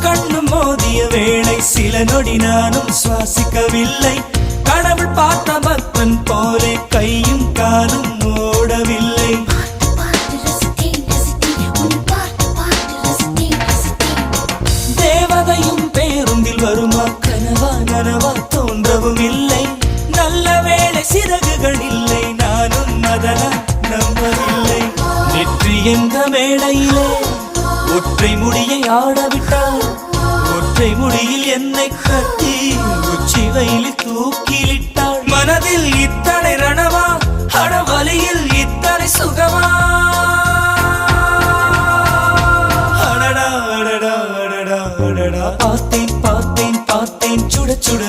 கண்ணு மோதிய வேளை சில நொடி நானும் சுவாசிக்கவில்லை. கடவுள் பார்த்த பக்தன் போலே கையும் காலும் ஓடவில்லை. தேவதையும் பேருந்தில் வருமா கனவா நனவா தோன்றவும் இல்லை. நல்ல வேளை சிறகுகள் இல்லை, நானும் அதனால் நம்பவில்லை. நெற்றி என்ற மேடையிலே ஒற்றை முடியை ஆடவிட்டாள். ஒற்றை முடியில் என்னை கட்டி உச்சி வயலில் தூக்கிலிட்டாள். மனதில் இத்தனை ரணமா, அடவலியில் இத்தனை சுகமா. அடடா அடடா அடடா அடடா. பார்த்தேன் பார்த்தேன் பார்த்தேன் சுட சுட